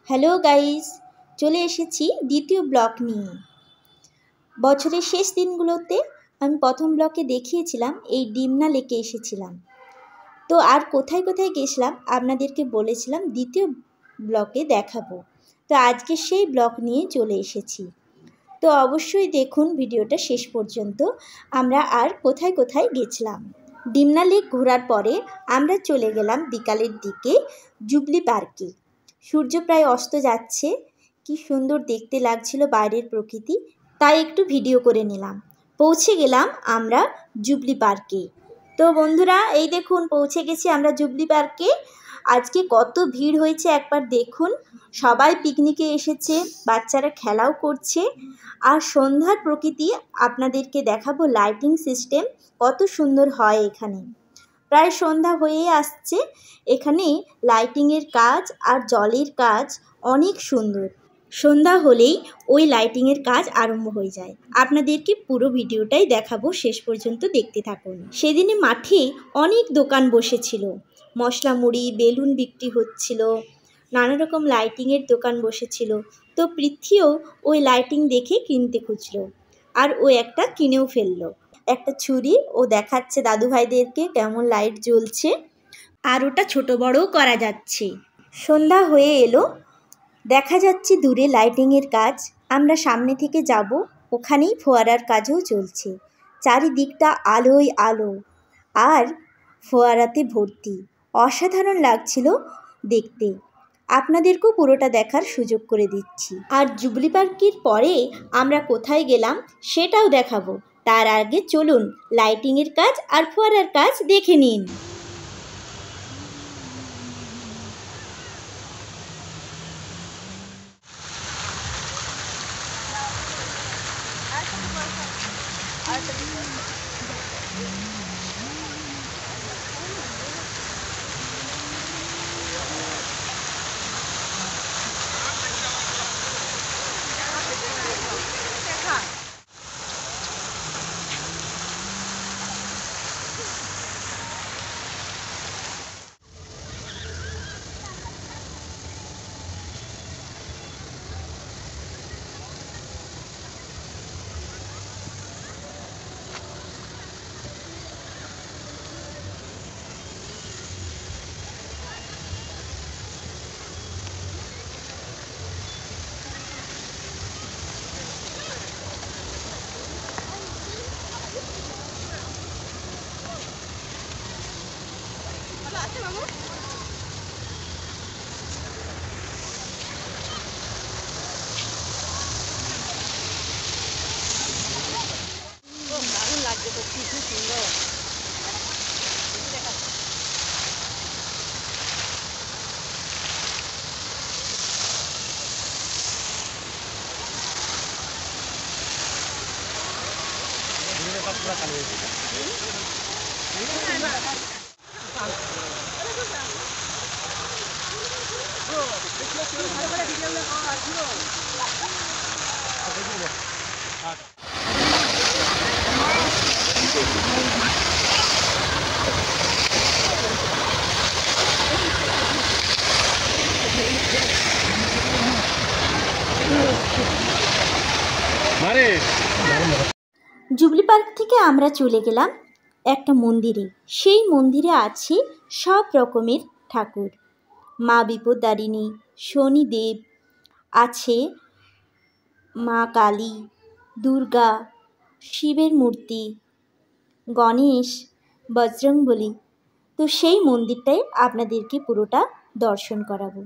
Hello guys, চলে এসেছি দ্বিতীয় ব্লগ নিয়ে। বছরের শেষ দিনগুলোতে আমি প্রথম ব্লগে দেখিয়েছিলাম এই ডিমনা লেকে এসেছিলাম। তো আর কোথায় কোথায় গেছিলাম আপনাদেরকে বলেছিলাম দ্বিতীয় ব্লগে দেখাবো। তো আজকে সেই ব্লগ নিয়ে চলে এসেছি। তো অবশ্যই দেখুন ভিডিওটা শেষ পর্যন্ত আমরা আর কোথায় কোথায় গেছিলাম। ডিমনা লেক ঘোরার পরে আমরা চলে গেলাম বিকালের দিকে জুবলি পার্কে। সূর্য প্রায় অস্ত যাচ্ছে, কি সুন্দর দেখতে লাগছিল বাইরের প্রকৃতি, তাই একটু ভিডিও করে নিলাম। পৌঁছে গেলাম আমরা জুবলি পার্কে। তো বন্ধুরা এই দেখুন পৌঁছে গেছি আমরা জুবলি পার্কে। আজকে কত ভিড় হয়েছে একবার দেখুন, সবাই পিকনিকে এসেছে, বাচ্চারা খেলাও করছে। আর সন্ধ্যার প্রকৃতি আপনাদেরকে দেখাবো, লাইটিং সিস্টেম কত সুন্দর হয় এখানে। প্রায় সন্ধ্যা হয়ে আসছে, এখানে লাইটিংয়ের কাজ আর জলের কাজ অনেক সুন্দর। সন্ধ্যা হলেই ওই লাইটিংয়ের কাজ আরম্ভ হয়ে যায়। আপনাদেরকে পুরো ভিডিওটাই দেখাবো, শেষ পর্যন্ত দেখতে থাকুন। সেদিনে মাঠে অনেক দোকান বসেছিল, মশলা মুড়ি, বেলুন বিক্রি হচ্ছিল, নানা রকম লাইটিংয়ের দোকান বসেছিল। তো পৃথ্বীও ওই লাইটিং দেখে কিনতে খুঁজল, আর ও একটা কিনেও ফেললো। একটা ছুরি ও দেখাচ্ছে দাদু ভাইদেরকে কেমন লাইট জ্বলছে, আর ওটা ছোট বড়ও করা যাচ্ছে। সন্ধ্যা হয়ে এলো, দেখা যাচ্ছে দূরে লাইটিংয়ের কাজ। আমরা সামনে থেকে যাব, ওখানেই ফোয়ারার কাজও চলছে। চারিদিকটা আলোয় আলো আর ফোয়ারাতে ভর্তি, অসাধারণ লাগছিল দেখতে। আপনাদেরকেও পুরোটা দেখার সুযোগ করে দিচ্ছি। আর জুবলি পার্কের পরে আমরা কোথায় গেলাম সেটাও দেখাবো। তার আগে চলুন লাইটিংয়ের কাজ আর ফোয়ারার কাজ দেখে নিন। জুবলি পার্ক থেকে আমরা চলে গেলাম একটা মন্দিরে। সেই মন্দিরে আছে সব রকমের ঠাকুর, মা বিপদারিণী, শনিদেব আছে, মা কালী, দুর্গা, শিবের মূর্তি, গণেশ, বজরংবলী। তো সেই মন্দিরটাই আপনাদেরকে পুরোটা দর্শন করাবো।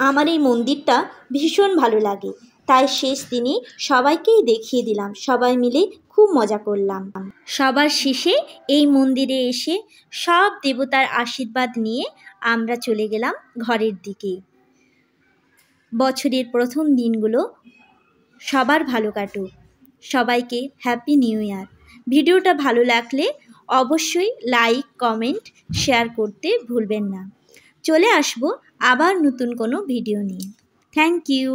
আমার এই মন্দিরটা ভীষণ ভালো লাগে, তাই শেষ দিনে সবাইকেই দেখিয়ে দিলাম। সবাই মিলে খুব মজা করলাম। সবার শেষে এই মন্দিরে এসে সব দেবতার আশীর্বাদ নিয়ে আমরা চলে গেলাম ঘরের দিকে। বছরের প্রথম দিনগুলো সবার ভালো কাটুক। সবাইকে হ্যাপি নিউ ইয়ার। ভিডিওটা ভালো লাগলে অবশ্যই লাইক, কমেন্ট, শেয়ার করতে ভুলবেন না। চলে আসবো আবার নতুন কোনো ভিডিও নিয়ে। Thank you.